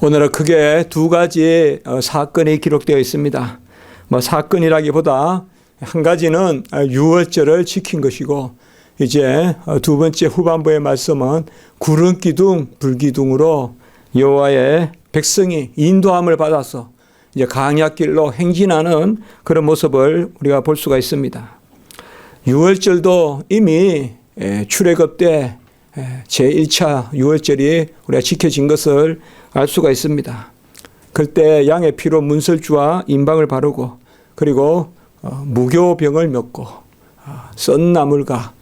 오늘은 크게 두 가지 사건이 기록되어 있습니다. 사건이라기보다 한 가지는 유월절을 지킨 것이고, 이제 두 번째 후반부의 말씀은 구름 기둥, 불 기둥으로 여호와의 백성이 인도함을 받아서 이제 강약길로 행진하는 그런 모습을 우리가 볼 수가 있습니다. 유월절도 이미 출애굽 때 제1차 유월절이 우리가 지켜진 것을 알 수가 있습니다. 그때 양의 피로 문설주와 인방을 바르고, 그리고 무교병을 맺고 썬 나물과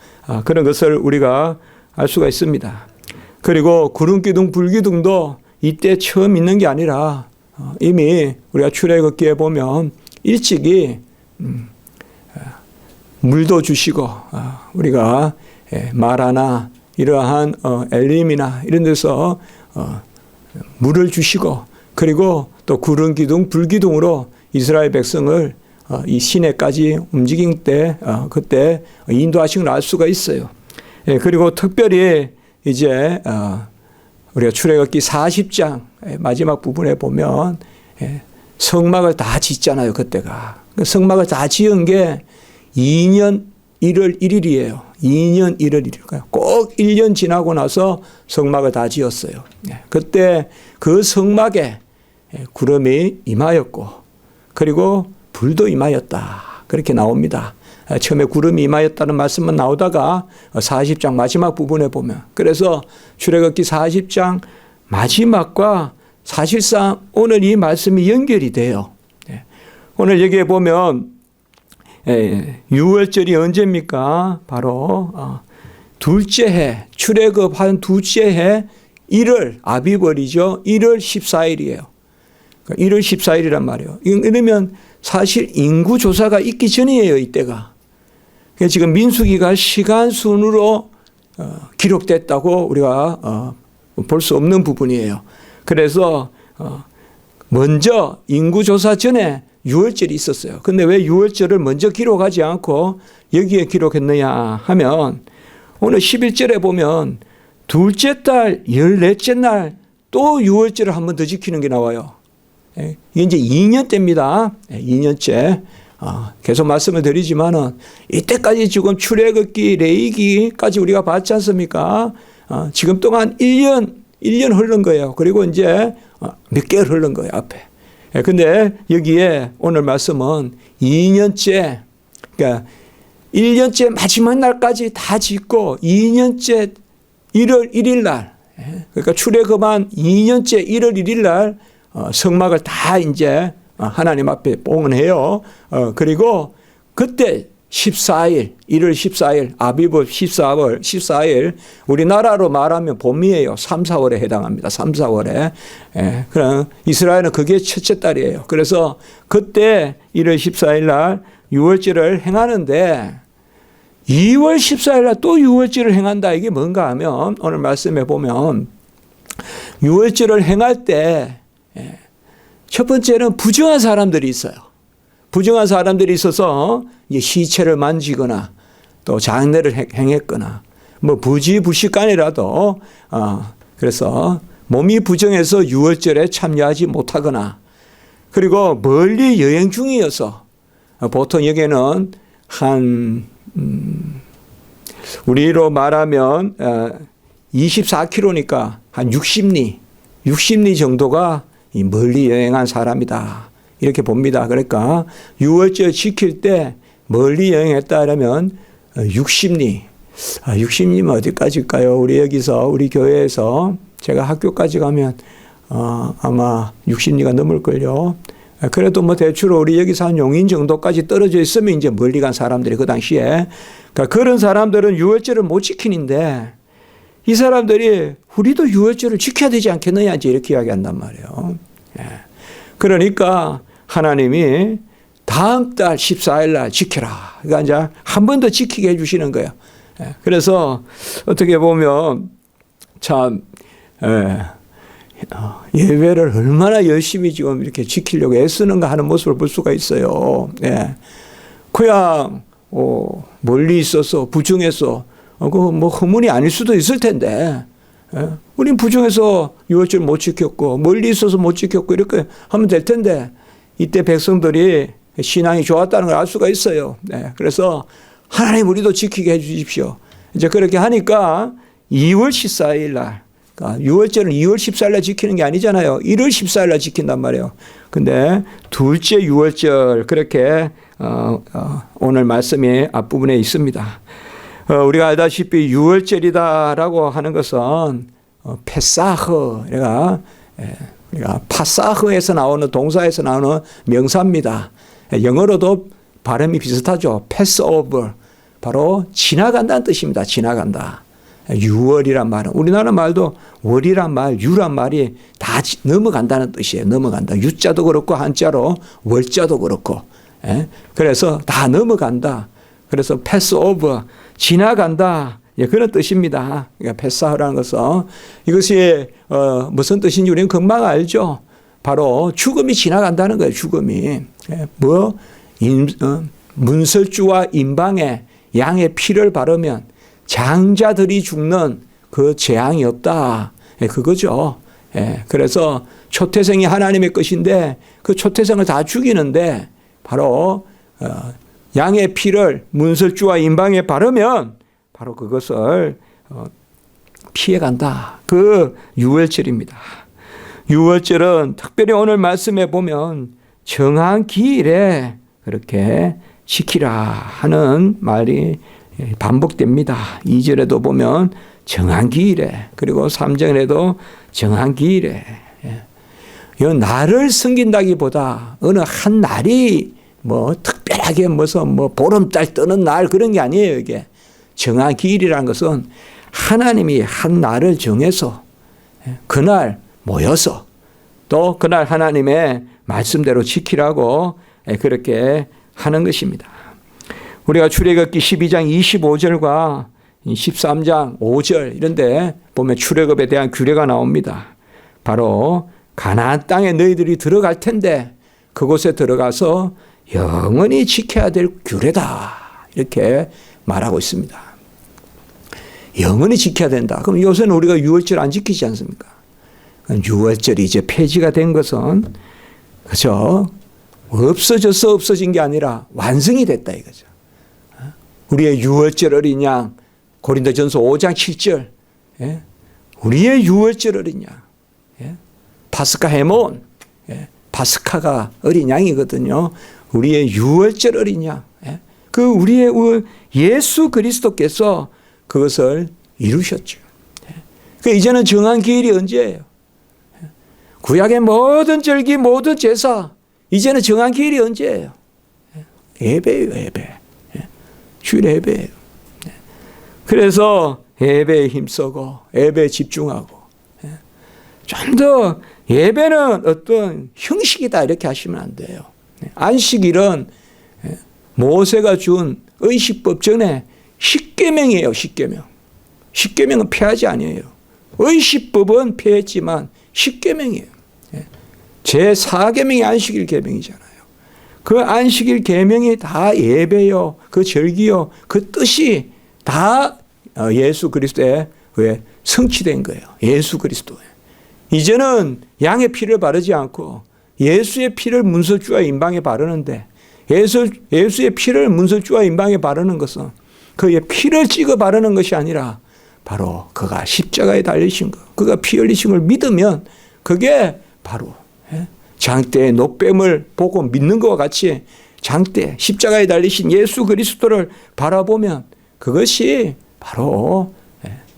그런 것을 우리가 알 수가 있습니다. 그리고 구름기둥 불기둥도 이때 처음 있는 게 아니라 이미 우리가 출애굽기에 보면 일찍이 물도 주시고, 우리가 마라나 이러한 엘림이나 이런 데서 물을 주시고, 그리고 또 구름기둥 불기둥으로 이스라엘 백성을 이 시내까지 움직일 때 그때 인도하신 걸 알 수가 있어요. 그리고 특별히 이제 우리가 출애굽기 40장 마지막 부분에 보면 성막을 다 짓잖아요. 그때가 성막을 다 지은 게 2년 1월 1일이에요. 2년 1월 1일. 꼭 1년 지나고 나서 성막을 다 지었어요. 그때 그 성막에 구름이 임하였고, 그리고 불도 임하였다. 그렇게 나옵니다. 처음에 구름이 임하였다는 말씀만 나오다가 40장 마지막 부분에 보면, 그래서 출애굽기 40장 마지막과 사실상 오늘 이 말씀이 연결이 돼요. 오늘 여기에 보면 유월절이 언제입니까? 바로 둘째 해, 출애굽한 둘째 해 1월, 아비벌이죠. 1월 14일이에요. 1월 14일이란 말이에요. 이러면 사실 인구조사가 있기 전이에요, 이때가. 지금 민수기가 시간 순으로 기록됐다고 우리가 볼 수 없는 부분이에요. 그래서 먼저 인구조사 전에 유월절이 있었어요. 근데 왜 유월절을 먼저 기록하지 않고 여기에 기록했느냐 하면, 오늘 11절에 보면 둘째 달 14째 날 또 유월절을 한 번 더 지키는 게 나와요. 이게 이제 2년째입니다. 2년째. 계속 말씀을 드리지만은 이때까지 지금 출애굽기, 레위기까지 우리가 봤지 않습니까? 지금 동안 1년 흐른 거예요. 그리고 이제 몇 개월 흐른 거예요, 앞에. 근데 여기에 오늘 말씀은 2년째, 그러니까 1년째 마지막 날까지 다 짓고 2년째 1월 1일 날, 그러니까 출애굽한 2년째 1월 1일 날 성막을 다 이제 하나님 앞에 봉헌해요. 그리고 그때 14일, 1월 14일, 아비벌 14일, 우리나라로 말하면 봄이에요. 3, 4월에 해당합니다. 3, 4월에. 그럼 이스라엘은 그게 첫째 달이에요. 그래서 그때 1월 14일 날 유월절을 행하는데, 2월 14일 날 또 유월절을 행한다. 이게 뭔가 하면 오늘 말씀해 보면 유월절을 행할 때 첫 번째는 부정한 사람들이 있어요. 부정한 사람들이 있어서 이제 시체를 만지거나 또 장례를 행했거나 부지부식간이라도 그래서 몸이 부정해서 유월절에 참여하지 못하거나, 그리고 멀리 여행 중이어서 보통 여기는 한 우리로 말하면 24km니까 한 60리 정도가 멀리 여행한 사람이다. 이렇게 봅니다. 그러니까 유월절 지킬 때 멀리 여행했다 하면 60리. 60리면 어디까지일까요? 우리 여기서, 우리 교회에서 제가 학교까지 가면 아마 60리가 넘을걸요. 그래도 대충 우리 여기서 한 용인 정도까지 떨어져 있으면 이제 멀리 간 사람들이 그 당시에. 그러니까 그런 사람들은 유월절을 못 지키는데, 이 사람들이 우리도 유월절을 지켜야 되지 않겠느냐 이제 이렇게 이야기한단 말이에요. 그러니까 하나님이 다음 달 14일 날 지켜라. 그러니까 이제 한 번 더 지키게 해주시는 거예요. 그래서 어떻게 보면 참 예배를 얼마나 열심히 지금 이렇게 지키려고 애쓰는가 하는 모습을 볼 수가 있어요. 그냥 멀리 있어서 부정해서 그 허물이 아닐 수도 있을 텐데 우린 부정해서 유월절 못 지켰고 멀리 있어서 못 지켰고 이렇게 하면 될 텐데 이때 백성들이 신앙이 좋았다는 걸 알 수가 있어요. 그래서 하나님 우리도 지키게 해 주십시오. 이제 그렇게 하니까 2월 14일 날, 그러니까 유월절은 2월 14일 날 지키는 게 아니잖아요. 1월 14일 날 지킨단 말이에요. 근데 둘째 유월절 그렇게 오늘 말씀이 앞부분에 있습니다. 우리가 알다시피 유월절이다라고 하는 것은 페사흐, 우리가 파사흐에서 나오는 동사에서 나오는 명사입니다. 영어로도 발음이 비슷하죠. 패스오버, 바로 지나간다는 뜻입니다. 지나간다. 유월이란 말은 우리나라 말도 월이란 말, 유란 말이 다 넘어간다는 뜻이에요. 넘어간다. 유자도 그렇고 한자로 월자도 그렇고. 그래서 다 넘어간다. 그래서 패스오버, 지나간다. 그런 뜻입니다. 그러니까 패스하라는 것은 이것이 무슨 뜻인지 우리는 금방 알죠. 바로 죽음이 지나간다는 거예요. 죽음이. 문설주와 임방에 양의 피를 바르면 장자들이 죽는 그 재앙이 없다. 그거죠. 그래서 초태생이 하나님의 것인데 그 초태생을 다 죽이는데 바로 양의 피를 문설주와 임방에 바르면 바로 그것을 피해간다. 그 유월절입니다. 유월절은 특별히 오늘 말씀에 보면 정한 기일에 그렇게 지키라 하는 말이 반복됩니다. 2절에도 보면 정한 기일에, 그리고 3절에도 정한 기일에. 이 날을 섬긴다기보다 어느 한 날이 특별하게 무슨 보름달 뜨는 날 그런 게 아니에요. 이게 정한 기일이라는 것은 하나님이 한 날을 정해서 그날 모여서 또 그날 하나님의 말씀대로 지키라고 그렇게 하는 것입니다. 우리가 출애굽기 12장 25절과 13장 5절 이런 데 보면 출애굽에 대한 규례가 나옵니다. 바로 가나안 땅에 너희들이 들어갈 텐데 그곳에 들어가서 영원히 지켜야 될 규례다. 이렇게 말하고 있습니다. 영원히 지켜야 된다. 그럼 요새는 우리가 유월절 안 지키지 않습니까? 유월절이 이제 폐지가 된 것은 그죠? 없어져서 없어진 게 아니라 완성이 됐다 이거죠. 우리의 유월절 어린 양 고린도전서 5장 7절 우리의 유월절 어린 양 파스카 헤몬 파스카가 어린 양이거든요. 우리의 유월절 어린 양 그 우리의 예수 그리스도께서 그것을 이루셨죠. 그 이제는 정한 기일이 언제예요? 구약의 모든 절기 모든 제사 이제는 정한 기일이 언제예요? 예배예요. 예배. 주일 예배예요. 그래서 예배에 힘쓰고 예배에 집중하고 좀 더 예배는 어떤 형식이다 이렇게 하시면 안 돼요. 안식일은 모세가 준 의식법 전에 십계명이에요. 십계명. 십계명은 폐하지 아니에요. 의식법은 폐했지만 십계명이에요. 제4계명이 안식일 계명이잖아요. 그 안식일 계명이 다 예배요, 그 절기요, 그 뜻이 다 예수 그리스도에 의해 성취된 거예요. 예수 그리스도에. 이제는 양의 피를 바르지 않고 예수의 피를 문설주와 임방에 바르는데 예수의 피를 문설주와 임방에 바르는 것은 그의 피를 찍어 바르는 것이 아니라 바로 그가 십자가에 달리신 것, 그가 피 흘리신 걸 믿으면 그게 바로 장대의 노뱀을 보고 믿는 것과 같이 장대 십자가에 달리신 예수 그리스도를 바라보면 그것이 바로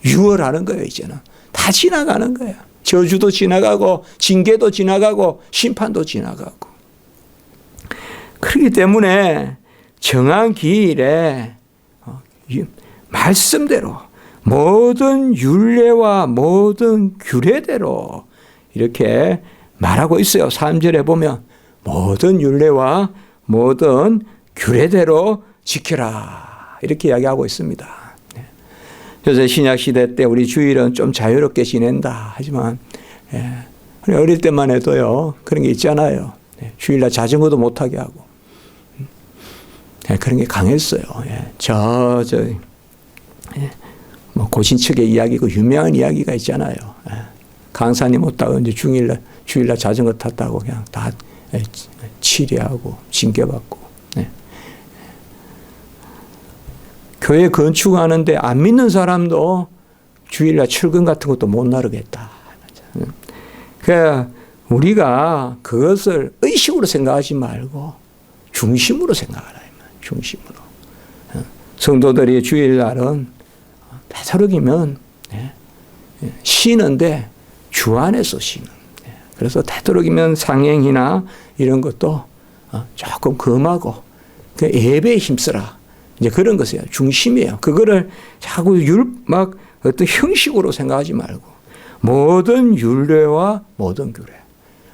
유월하는 거예요. 이제는 다 지나가는 거예요. 저주도 지나가고 징계도 지나가고 심판도 지나가고. 그렇기 때문에 정한 기일에 말씀대로 모든 율례와 모든 규례대로 이렇게 말하고 있어요. 3절에 보면 모든 율례와 모든 규례대로 지켜라 이렇게 이야기하고 있습니다. 그래서 신약시대 때 우리 주일은 좀 자유롭게 지낸다 하지만 어릴 때만 해도요 그런 게 있잖아요. 주일날 자전거도 못하게 하고 그런 게 강했어요. 뭐 고신척의 이야기, 그 유명한 이야기가 있잖아요. 강사님 오다가 이제 주일날 자전거 탔다고 그냥 다 치리하고 징계받고. 교회 건축하는데 안 믿는 사람도 주일날 철근 같은 것도 못 나르겠다. 그러니까 우리가 그것을 의식으로 생각하지 말고 중심으로 생각하라. 중심으로. 성도들이 주일날은 되도록이면 쉬는데 주 안에서 쉬는. 그래서 되도록이면 상행이나 이런 것도 조금 금하고 예배에 힘쓰라. 이제 그런 것이에요. 중심이에요. 그거를 자꾸 막 어떤 형식으로 생각하지 말고 모든 율례와 모든 규례,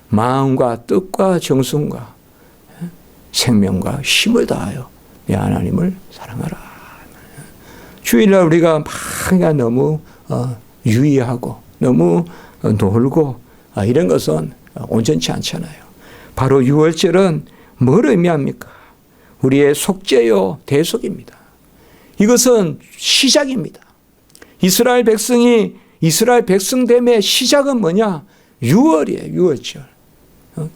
마음과 뜻과 정성과 생명과 힘을 다하여 내 하나님을 사랑하라. 주일날 우리가 막 너무 유의하고 너무 놀고 이런 것은 온전치 않잖아요. 바로 유월절은 뭘 의미합니까? 우리의 속죄요 대속입니다. 이것은 시작입니다. 이스라엘 백성됨의 시작은 뭐냐? 유월이에요. 유월절.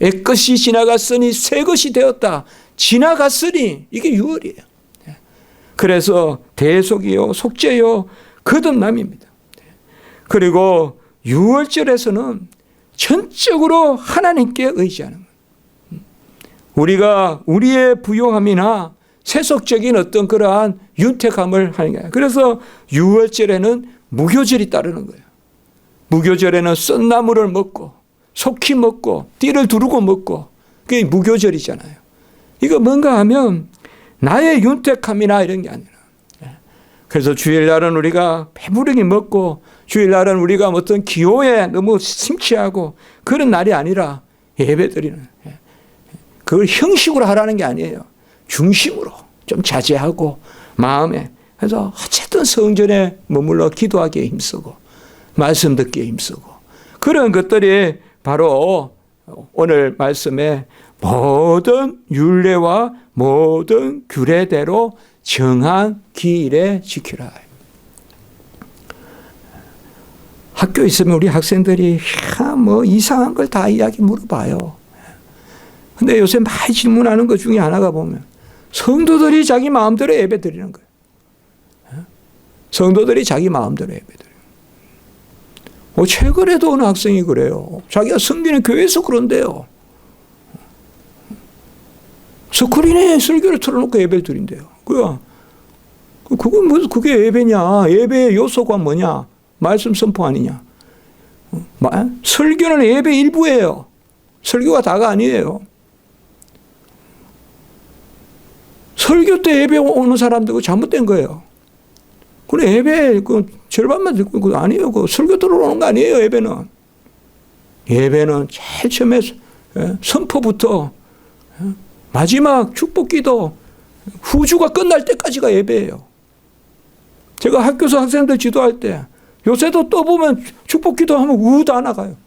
옛것이 지나갔으니 새 것이 되었다. 지나갔으니 이게 유월이에요. 그래서 대속이요, 속죄요, 거듭남입니다. 그리고 유월절에서는 전적으로 하나님께 의지하는 거예요. 우리가 우리의 부요함이나 세속적인 어떤 그러한 윤택함을 하는 거예요. 그래서 유월절에는 무교절이 따르는 거예요. 무교절에는 썬나물을 먹고 속히 먹고 띠를 두르고 먹고 그게 무교절이잖아요. 이거 뭔가 하면 나의 윤택함이나 이런 게 아니라. 그래서 주일날은 우리가 배부르게 먹고 주일날은 우리가 어떤 기호에 너무 심취하고 그런 날이 아니라 예배드리는. 그걸 형식으로 하라는 게 아니에요. 중심으로 좀 자제하고 마음에. 그래서 어쨌든 성전에 머물러 기도하기에 힘쓰고 말씀 듣기에 힘쓰고 그런 것들이 바로 오늘 말씀에 모든 율례와 모든 규례대로 정한 기일에 지키라. 학교에 있으면 우리 학생들이 뭐 이상한 걸 다 이야기 물어봐요. 근데 요새 많이 질문하는 것 중에 하나가 보면 성도들이 자기 마음대로 예배 드리는 거예요. 성도들이 자기 마음대로 예배 드려요. 최근에도 어느 학생이 그래요. 자기가 섬기는 교회에서 그런데요. 스크린에 설교를 틀어놓고 예배를 드린대요. 그건 무슨 그게 예배냐? 예배의 요소가 뭐냐? 말씀 선포 아니냐? 설교는 예배 일부예요. 설교가 다가 아니에요. 설교 때 예배 오는 사람들 잘못된 거예요. 그래 예배 절반만 듣고 그거 아니에요. 설교 들어오는 거 아니에요. 예배는 제일 처음에 선포부터 마지막 축복기도 후주가 끝날 때까지가 예배예요. 제가 학교에서 학생들 지도할 때 요새도 또 보면 축복기도 하면 우 다 나가요.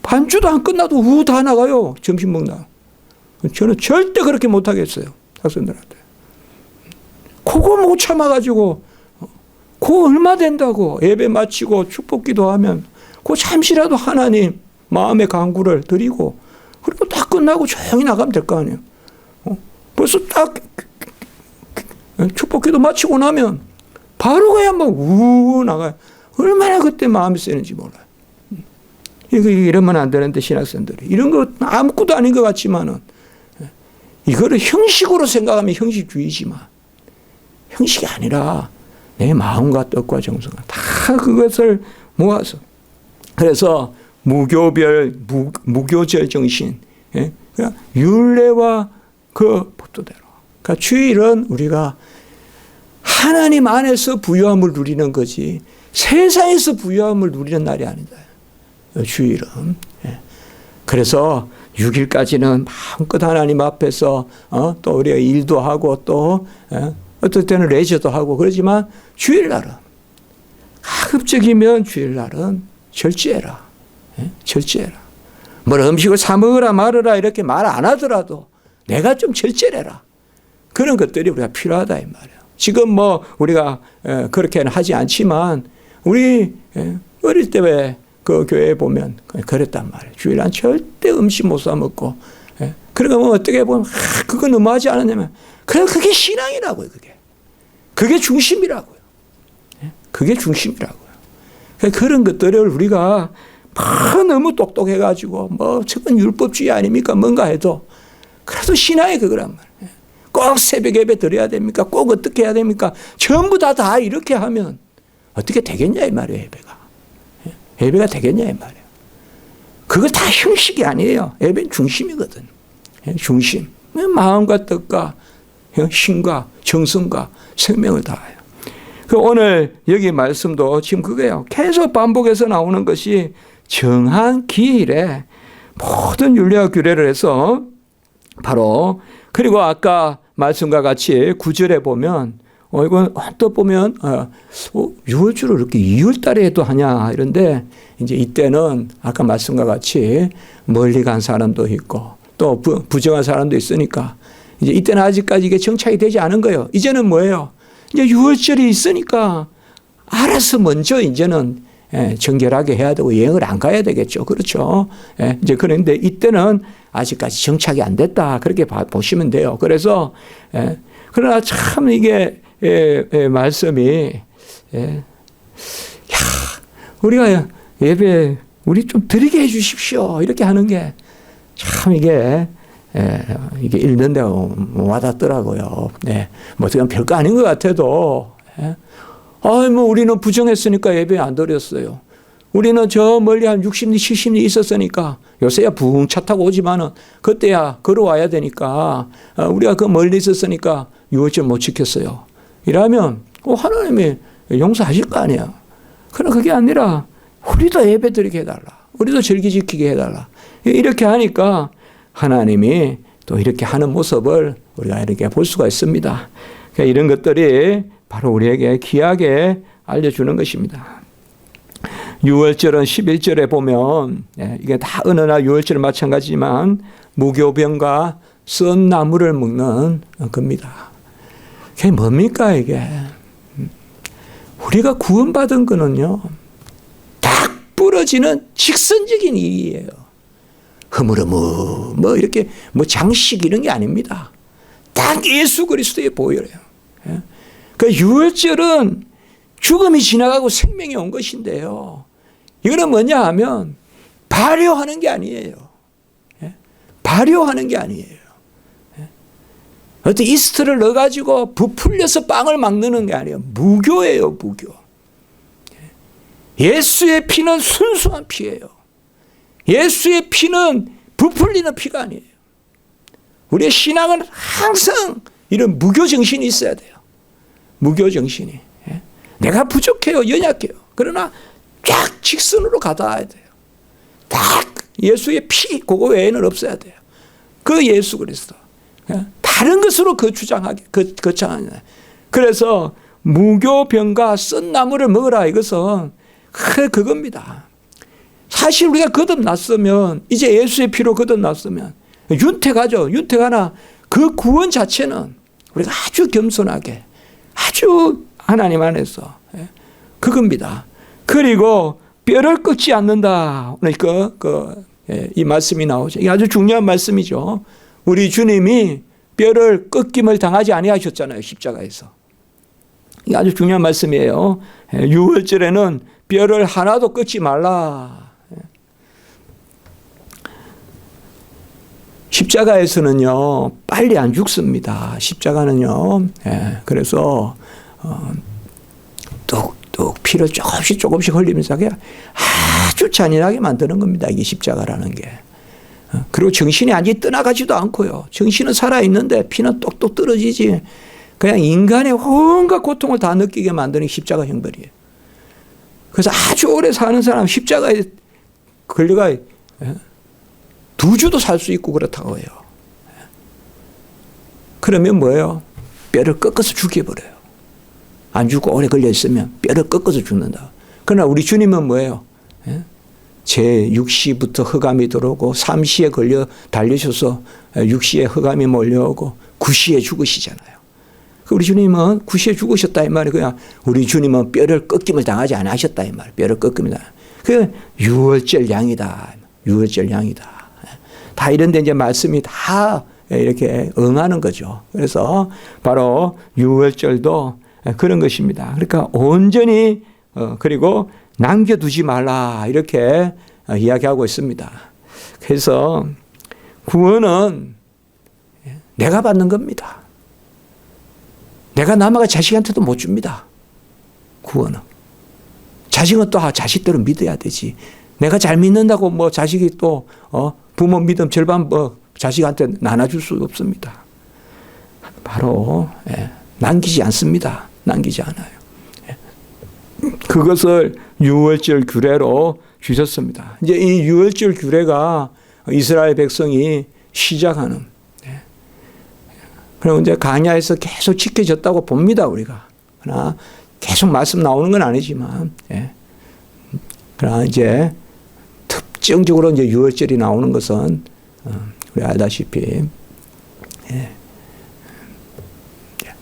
반주도 안 끝나도 우 다 나가요. 점심 먹나. 저는 절대 그렇게 못하겠어요. 학생들한테. 그거 못 참아가지고 그거 얼마 된다고 예배 마치고 축복기도 하면 그 잠시라도 하나님 마음의 간구를 드리고 그리고 딱 끝나고 조용히 나가면 될 거 아니에요. 벌써 딱 축복기도 마치고 나면 바로 그냥 막 우 나가요. 얼마나 그때 마음이 쓰는지 몰라요. 이러면 안 되는데 신학생들이 이런 거 아무것도 아닌 것 같지만은 이거를 형식으로 생각하면 형식주의지만 형식이 아니라 내 마음과 뜻과 정성과 다 그것을 모아서 그래서 무교절 정신 그러니까 율례와 그 법도대로 그러니까 주일은 우리가 하나님 안에서 부요함을 누리는 거지 세상에서 부요함을 누리는 날이 아니다. 주일은. 그래서 6일까지는 마음껏 하나님 앞에서 또 우리가 일도 하고 또 어떨 때는 레저도 하고 그러지만 주일날은 가급적이면 주일날은 절제해라. 절제해라. 뭐 음식을 사 먹으라 말으라 이렇게 말 안 하더라도 내가 좀 절제해라. 그런 것들이 우리가 필요하다 이 말이에요. 지금 뭐 우리가 그렇게는 하지 않지만 우리 어릴 때 왜 그 교회에 보면 그랬단 말이에요. 주일날 절대 음식 못 사 먹고. 그러면 어떻게 보면 그거 너무하지 않았냐면 그게 신앙이라고요. 그게 중심이라고요. 그게 중심이라고요. 그런 것들을 우리가 너무 똑똑해가지고 뭐 저건 율법주의 아닙니까? 뭔가 해도 그래도 신앙이 그거란 말이에요. 꼭 새벽 예배 드려야 됩니까? 꼭 어떻게 해야 됩니까? 전부 다 이렇게 하면 어떻게 되겠냐 이 말이에요. 예배가 되겠냐 이 말이에요. 그거 다 형식이 아니에요. 예배는 중심이거든. 중심. 마음과 뜻과 힘과 정성과 생명을 다해요. 오늘 여기 말씀도 지금 그거예요. 계속 반복해서 나오는 것이 정한 기일에 모든 윤리와 규례를 해서 바로 그리고 아까 말씀과 같이 9절에 보면 이건 또 보면 6월주를 이렇게 2월 달에 해도 하냐 이런데 이제 이때는 아까 말씀과 같이 멀리 간 사람도 있고 또 부정한 사람도 있으니까 이제 이때는 아직까지 이게 정착이 되지 않은 거예요. 이제는 뭐예요? 이제 6월절이 있으니까 알아서 먼저 이제는 정결하게 해야 되고 여행을 안 가야 되겠죠. 그렇죠. 이제 그런데 이때는 아직까지 정착이 안 됐다. 그렇게 보시면 돼요. 그래서 그러나 참 이게 말씀이 우리가 예배 우리 좀 드리게 해 주십시오. 이렇게 하는 게 참 이게 읽는데 와닿더라고요. 뭐 그냥 별거 아닌 것 같아도 뭐 우리는 부정했으니까 예배 안 드렸어요. 우리는 저 멀리 한 60리 70리 있었으니까 요새야 붕 차 타고 오지만은 그때야 걸어와야 되니까 우리가 그 멀리 있었으니까 유월절 못 지켰어요. 이러면 하나님이 용서하실 거 아니야. 그러나 그게 아니라 우리도 예배 드리게 해달라. 우리도 절기 지키게 해달라. 이렇게 하니까 하나님이 또 이렇게 하는 모습을 우리가 이렇게 볼 수가 있습니다. 그러니까 이런 것들이 바로 우리에게 귀하게 알려주는 것입니다. 6월절은 11절에 보면 이게 다 어느 날 6월절은 마찬가지지만 무교병과 썬 나무를 먹는 겁니다. 그게 뭡니까 이게? 우리가 구원받은 거는요. 딱 부러지는 직선적인 이익이에요. 흐물흐물 뭐 이렇게 뭐 장식 이런 게 아닙니다. 딱 예수 그리스도의 보혈이에요. 그 6월절은 죽음이 지나가고 생명이 온 것인데요. 이거는 뭐냐 하면 발효하는 게 아니에요. 발효하는 게 아니에요. 어떤 이스트를 넣어가지고 부풀려서 빵을 막 넣는 게 아니에요. 무교예요, 무교. 예수의 피는 순수한 피예요. 예수의 피는 부풀리는 피가 아니에요. 우리의 신앙은 항상 이런 무교 정신이 있어야 돼요. 무교 정신이. 내가 부족해요, 연약해요. 그러나 쫙 직선으로 가닿아야 돼요. 딱 예수의 피, 그거 외에는 없어야 돼요. 그 예수 그리스도. 다른 것으로 거창하냐. 그래서 무교병과 썬 나무를 먹으라 이것은 그겁니다. 사실 우리가 거듭났으면 이제 예수의 피로 거듭났으면 윤택하죠. 윤택하나 그 구원 자체는 우리가 아주 겸손하게 아주 하나님 안에서 그겁니다. 그리고 뼈를 꺾지 않는다. 이 말씀이 나오죠. 이게 아주 중요한 말씀이죠. 우리 주님이 뼈를 꺾임을 당하지 아니하셨잖아요. 십자가에서. 이게 아주 중요한 말씀이에요. 6월절에는 뼈를 하나도 꺾지 말라. 십자가에서는요, 빨리 안 죽습니다. 십자가는요. 그래서 뚝뚝 피를 조금씩 흘리면서 아주 잔인하게 만드는 겁니다. 이게 십자가라는 게. 그리고 정신이 아직 떠나가지도 않고요. 정신은 살아있는데 피는 똑똑 떨어지지. 그냥 인간의 온갖 고통을 다 느끼게 만드는 십자가 형벌이에요. 그래서 아주 오래 사는 사람 십자가에 걸려가 2주도 살 수 있고 그렇다고 해요. 그러면 뭐예요? 뼈를 꺾어서 죽여버려요. 안 죽고 오래 걸려있으면 뼈를 꺾어서 죽는다. 그러나 우리 주님은 뭐예요? 제6시부터 흑암이 들어오고 3시에 걸려 달리셔서 6시에 흑암이 몰려오고 9시에 죽으시잖아요. 우리 주님은 구시에 죽으셨다 이 말이에요. 그냥 우리 주님은 뼈를 꺾임을 당하지 않으셨다 이 말이에요. 뼈를 꺾임을 당하. 그 유월절 양이다. 유월절 양이다. 다 이런 데 이제 말씀이 다 이렇게 응하는 거죠. 그래서 바로 유월절도 그런 것입니다. 그러니까 온전히 그리고 남겨두지 말라 이렇게 이야기하고 있습니다. 그래서 구원은 내가 받는 겁니다. 내가 남아가 자식한테도 못 줍니다. 구원은. 자식은 또 자식대로 믿어야 되지. 내가 잘 믿는다고 뭐 자식이 또 부모 믿음 절반 뭐 자식한테 나눠줄 수 없습니다. 바로 남기지 않습니다. 남기지 않아요. 그것을 유월절 규례로 주셨습니다. 이제 이 유월절 규례가 이스라엘 백성이 시작하는. 그럼 이제 광야에서 계속 지켜졌다고 봅니다, 우리가. 그러나 계속 말씀 나오는 건 아니지만, 그러나 이제 특정적으로 이제 유월절이 나오는 것은 우리 알다시피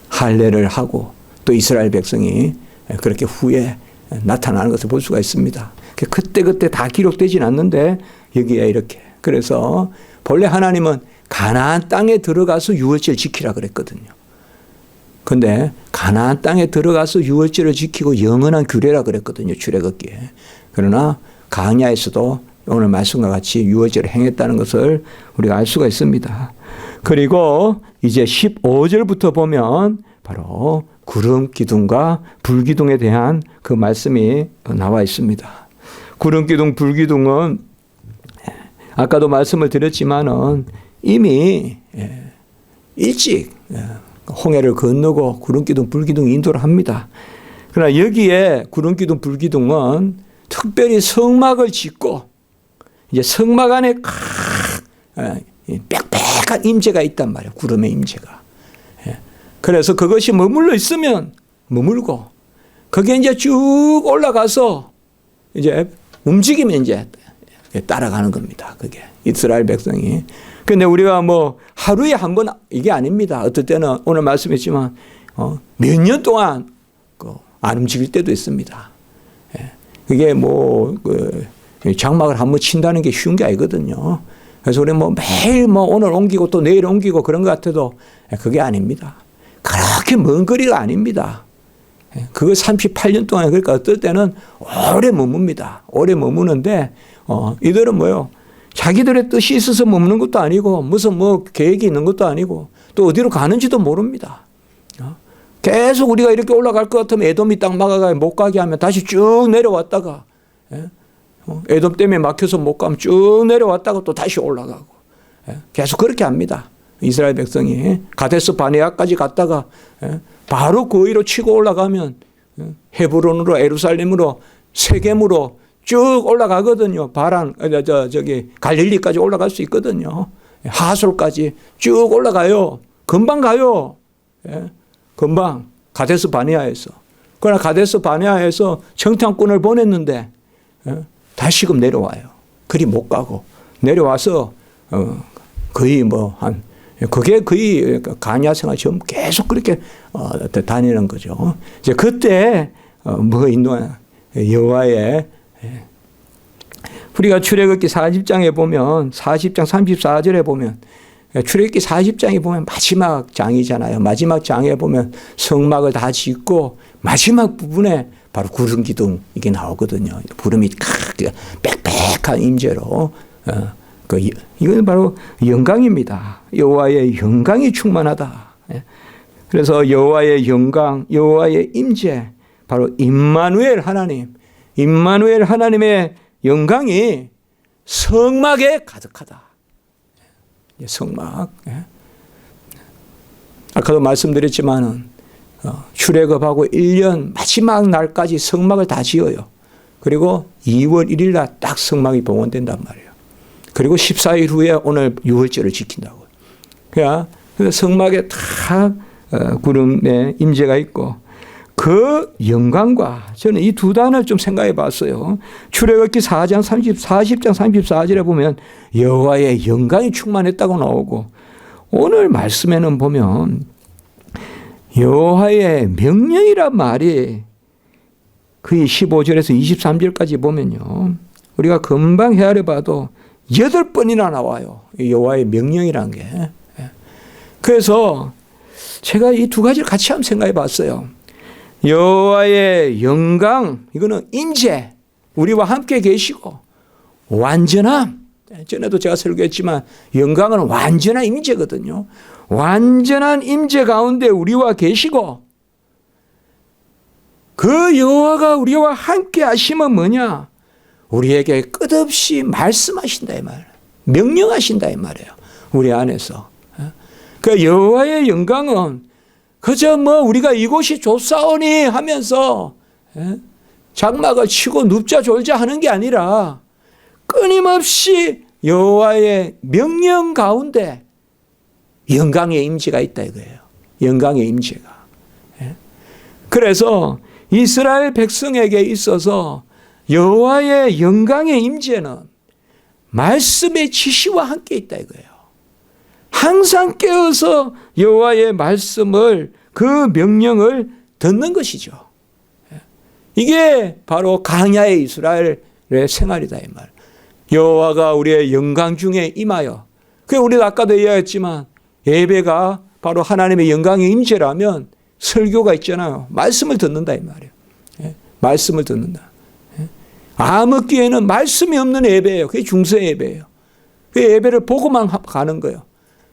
할례를 하고 또 이스라엘 백성이 그렇게 후에 나타나는 것을 볼 수가 있습니다. 그때 다 기록되진 않는데 여기에 이렇게. 그래서 본래 하나님은 가나안 땅에 들어가서 유월절 지키라 그랬거든요. 그런데 가나안 땅에 들어가서 유월절을 지키고 영원한 규례라 그랬거든요. 출애굽기에. 그러나 광야에서도 오늘 말씀과 같이 유월절을 행했다는 것을 우리가 알 수가 있습니다. 그리고 이제 15절부터 보면 바로 구름 기둥과 불 기둥에 대한 그 말씀이 나와 있습니다. 구름 기둥, 불 기둥은 아까도 말씀을 드렸지만은 이미 일찍 홍해를 건너고 구름 기둥, 불 기둥 인도를 합니다. 그러나 여기에 구름 기둥, 불 기둥은 특별히 성막을 짓고 이제 성막 안에 빽빽한 임재가 있단 말이에요. 구름의 임재가. 그래서 그것이 머물러 있으면 머물고 그게 이제 쭉 올라가서 이제 움직이면 이제 따라가는 겁니다. 그게 이스라엘 백성이. 근데 우리가 뭐 하루에 한 번 이게 아닙니다. 어떨 때는 오늘 말씀했지만 몇 년 동안 안 움직일 때도 있습니다. 그게 뭐 장막을 한번 친다는 게 쉬운 게 아니거든요. 그래서 우리 뭐 매일 뭐 오늘 옮기고 또 내일 옮기고 그런 것 같아도 그게 아닙니다. 그렇게 먼 거리가 아닙니다. 그거 38년 동안 그러니까 어떨 때는 오래 머뭅니다. 오래 머무는데 이들은 뭐요? 자기들의 뜻이 있어서 머무는 것도 아니고 무슨 뭐 계획이 있는 것도 아니고 또 어디로 가는지도 모릅니다. 계속 우리가 이렇게 올라갈 것 같으면 에돔이 딱 막아가 못 가게 하면 다시 쭉 내려왔다가 에돔 때문에 막혀서 못 가면 쭉 내려왔다가 또 다시 올라가고 계속 그렇게 합니다. 이스라엘 백성이 가데스 바네아까지 갔다가 바로 그 위로 치고 올라가면 헤브론으로 에루살렘으로 세겜으로 쭉 올라가거든요. 저기 갈릴리까지 올라갈 수 있거든요. 하솔까지 쭉 올라가요. 금방 가요. 금방 가데스 바네아에서. 그러나 가데스 바네아에서 청탄꾼을 보냈는데 다시금 내려와요. 그리 못 가고 내려와서 거의 뭐 그게 거의 광야 생활 좀 계속 그렇게 다니는 거죠. 이제 그때 뭐 인도한 여호와의 우리가 출애굽기 40장에 보면 40장 34절에 보면 출애굽기 40장에 보면 마지막 장이잖아요. 마지막 장에 보면 성막을 다 짓고 마지막 부분에 바로 구름 기둥 이게 나오거든요. 구름이 빽빽한 임재로 이건 바로 영광입니다. 여호와의 영광이 충만하다. 그래서 여호와의 영광, 여호와의 임재, 바로 임마누엘 하나님, 임마누엘 하나님의 영광이 성막에 가득하다. 성막. 아까도 말씀드렸지만은 출애굽하고 1년 마지막 날까지 성막을 다 지어요. 그리고 2월 1일 날 딱 성막이 봉헌된단 말이에요. 그리고 14일 후에 오늘 유월절을 지킨다고. 그러니까 성막에 다 구름의 임재가 있고 그 영광과 저는 이 두 단을 좀 생각해 봤어요. 출애굽기 40장 34절에 보면 여호와의 영광이 충만했다고 나오고 오늘 말씀에는 보면 여호와의 명령이란 말이 거의 15절에서 23절까지 보면요, 우리가 금방 헤아려 봐도 8번이나 나와요. 여호와의 명령이란 게. 그래서 제가 이 두 가지를 같이 한번 생각해 봤어요. 여호와의 영광, 이거는 임재, 우리와 함께 계시고, 완전함, 전에도 제가 설교했지만 영광은 완전한 임재거든요. 완전한 임재 가운데 우리와 계시고, 그 여호와가 우리와 함께 하시면 뭐냐? 우리에게 끝없이 말씀하신다 이 말, 명령하신다 이 말이에요. 우리 안에서. 그 여호와의 영광은 그저 뭐 우리가 이곳이 좋사오니 하면서 장막을 치고 눕자 졸자 하는 게 아니라 끊임없이 여호와의 명령 가운데 영광의 임재가 있다 이거예요. 영광의 임재가. 그래서 이스라엘 백성에게 있어서 여호와의 영광의 임재는 말씀의 지시와 함께 있다 이거예요. 항상 깨어서 여호와의 말씀을, 그 명령을 듣는 것이죠. 이게 바로 광야의 이스라엘의 생활이다 이 말. 여호와가 우리의 영광 중에 임하여, 그 우리가 아까도 이야기했지만 예배가 바로 하나님의 영광의 임재라면 설교가 있잖아요. 말씀을 듣는다 이 말이에요. 말씀을 듣는다. 암흑기에는 말씀이 없는 예배예요. 그게 중세 예배예요. 그 예배를 보고만 가는 거예요.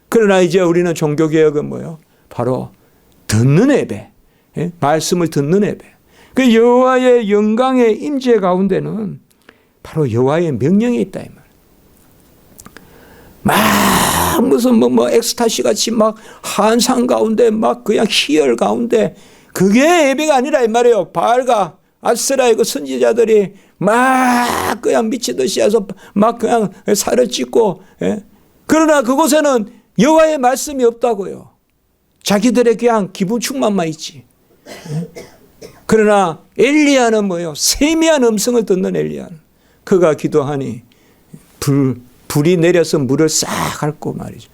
그러나 이제 우리는 종교개혁은 뭐예요? 바로 듣는 예배, 말씀을 듣는 예배. 그 여호와의 영광의 임재 가운데는 바로 여호와의 명령이 있다 이 말. 막 무슨 뭐 엑스타시 같이 막 환상 가운데 막 그냥 희열 가운데, 그게 예배가 아니라 이 말이에요. 바알과 아세라의 그 선지자들이 막 그냥 미치듯이 해서 막 그냥 살을 찢고, 그러나 그곳에는 여호와의 말씀이 없다고요. 자기들의 그냥 기분충만만 있지. 그러나 엘리야는 뭐예요? 세미한 음성을 듣는 엘리야는, 그가 기도하니 불이 내려서 물을 싹 핥고 말이죠.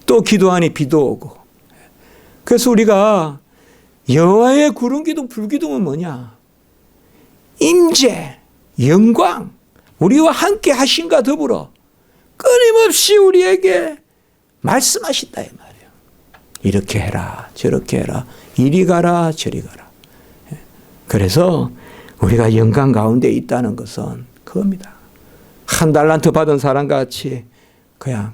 또 기도하니 비도 오고. 그래서 우리가 여호와의 구름 기둥 불 기둥은 뭐냐? 임재, 영광, 우리와 함께 하신과 더불어 끊임없이 우리에게 말씀하신다 이 말이에요. 이렇게 해라, 저렇게 해라, 이리 가라, 저리 가라. 그래서 우리가 영광 가운데 있다는 것은 그겁니다. 한 달란트 받은 사람 같이 그냥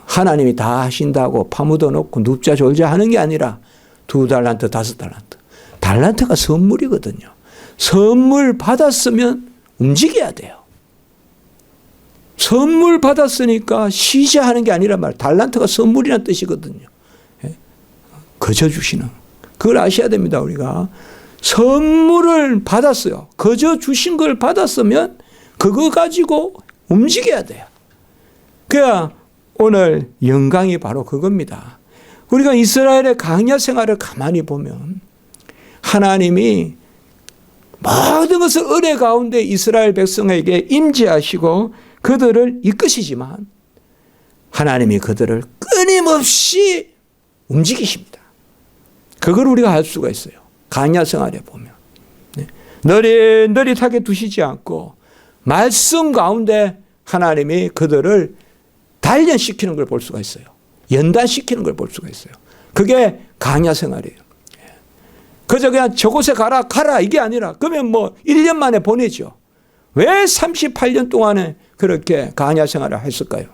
하나님이 다 하신다고 파묻어 놓고 눕자 졸자 하는 게 아니라 2달란트, 5달란트. 달란트가 선물이거든요. 선물 받았으면 움직여야 돼요. 선물 받았으니까 쉬자 하는 게 아니란 말이에요. 달란트가 선물이라는 뜻이거든요. 거저 주시는. 그걸 아셔야 됩니다, 우리가. 선물을 받았어요. 거저 주신 걸 받았으면 그거 가지고 움직여야 돼요. 그래야 오늘 영광이 바로 그겁니다. 우리가 이스라엘의 광야 생활을 가만히 보면 하나님이 모든 것을 은혜 가운데 이스라엘 백성에게 임재하시고 그들을 이끄시지만 하나님이 그들을 끊임없이 움직이십니다. 그걸 우리가 알 수가 있어요. 광야 생활에 보면. 느릿느릿하게 두시지 않고 말씀 가운데 하나님이 그들을 단련시키는 걸 볼 수가 있어요. 연단시키는 걸 볼 수가 있어요. 그게 광야 생활이에요. 그저 그냥 저곳에 가라 이게 아니라, 그러면 뭐 1년 만에 보내죠. 왜 38년 동안에 그렇게 광야 생활을 했을까요?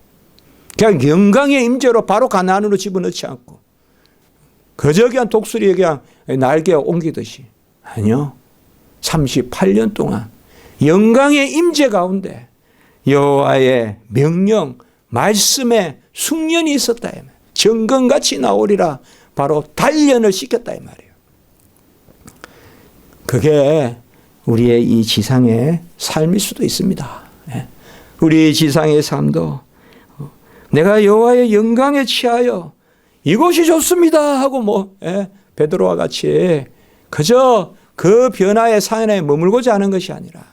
그냥 영광의 임재로 바로 가나안으로 집어넣지 않고 그저 그냥 독수리에 그냥 날개 옮기듯이. 아니요. 38년 동안 영광의 임재 가운데 여호와의 명령, 말씀에 숙련이 있었다. 정금같이 나오리라. 바로 단련을 시켰다 이 말이에요. 그게 우리의 이 지상의 삶일 수도 있습니다. 우리 지상의 삶도 내가 여호와의 영광에 취하여 이곳이 좋습니다 하고 뭐 베드로와 같이 그저 그 변화의 사연에 머물고자 하는 것이 아니라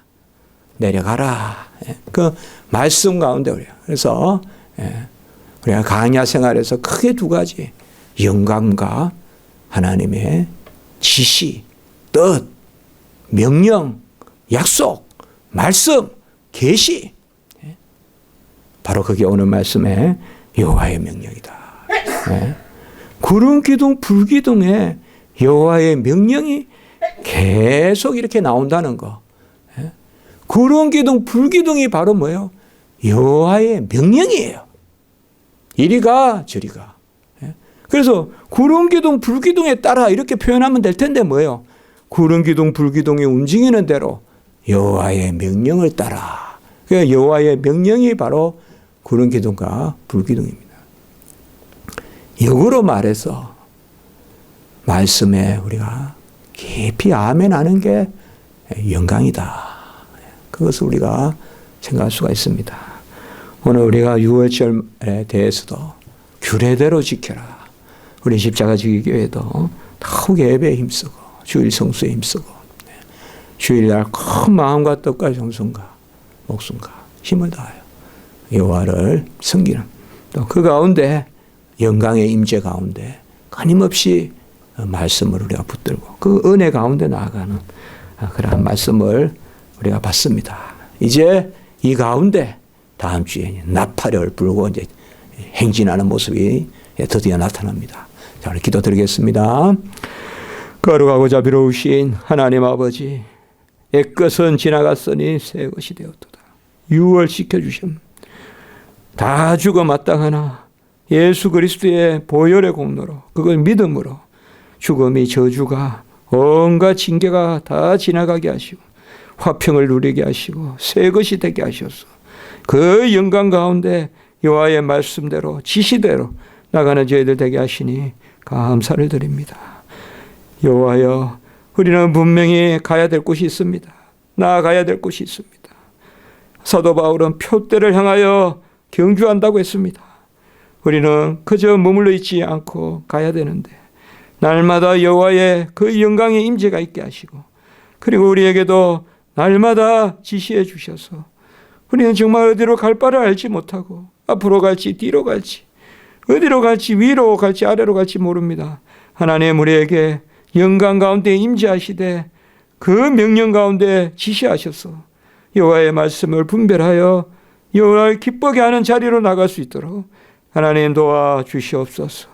내려가라. 그 말씀 가운데 우리가. 그래서 우리가 광야 생활에서 크게 두 가지, 영광과 하나님의 지시, 뜻, 명령, 약속, 말씀, 계시. 바로 그게 오늘 말씀의 여호와의 명령이다. 구름 기둥, 불 기둥에 여호와의 명령이 계속 이렇게 나온다는 거. 구름 기둥, 불 기둥이 바로 뭐예요? 여호와의 명령이에요. 이리가 저리가. 그래서 구름 기둥, 불 기둥에 따라 이렇게 표현하면 될 텐데 뭐예요? 구름 기둥, 불 기둥이 움직이는 대로 여호와의 명령을 따라. 그러니까 여호와의 명령이 바로 구름 기둥과 불 기둥입니다. 역으로 말해서 말씀에 우리가 깊이 아멘하는 게 영광이다. 그것을 우리가 생각할 수가 있습니다. 오늘 우리가 유월절에 대해서도 규례대로 지켜라. 우리 십자가 지기 교회도 더욱 예배에 힘쓰고 주일 성수에 힘쓰고 주일날 큰 마음과 뜻과 정성과 목숨과 힘을 다하여 여호와를 섬기는 또 그 가운데 영광의 임재 가운데 끊임없이 말씀을 우리가 붙들고 그 은혜 가운데 나아가는 그러한 말씀을 우리가 받습니다. 이제 이 가운데 다음 주에 나팔을 불고 이제 행진하는 모습이 드디어 나타납니다. 자, 우리 기도드리겠습니다. 거룩하고 자비로우신 하나님 아버지, 옛것은 지나갔으니 새 것이 되었도다. 유월시켜 주심. 다 죽어 마땅하나 예수 그리스도의 보혈의 공로로 그걸 믿음으로 죽음이 저주가 온갖 징계가 다 지나가게 하시고 화평을 누리게 하시고 새 것이 되게 하셔서 그 영광 가운데 여호와의 말씀대로 지시대로 나가는 저희들 되게 하시니 감사를 드립니다. 여호와여, 우리는 분명히 가야 될 곳이 있습니다. 나아가야 될 곳이 있습니다. 사도 바울은 표대를 향하여 경주한다고 했습니다. 우리는 그저 머물러 있지 않고 가야 되는데 날마다 여호와의 그 영광의 임재가 있게 하시고 그리고 우리에게도 날마다 지시해 주셔서 우리는 정말 어디로 갈 바를 알지 못하고 앞으로 갈지 뒤로 갈지 어디로 갈지 위로 갈지 아래로 갈지 모릅니다. 하나님 우리에게 영광 가운데 임재하시되 그 명령 가운데 지시하셔서 여호와의 말씀을 분별하여 여호와를 기쁘게 하는 자리로 나갈 수 있도록 하나님 도와주시옵소서.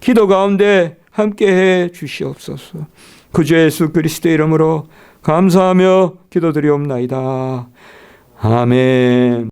기도 가운데 함께해 주시옵소서. 구주 예수 그리스도의 이름으로 감사하며 기도드리옵나이다. 아멘.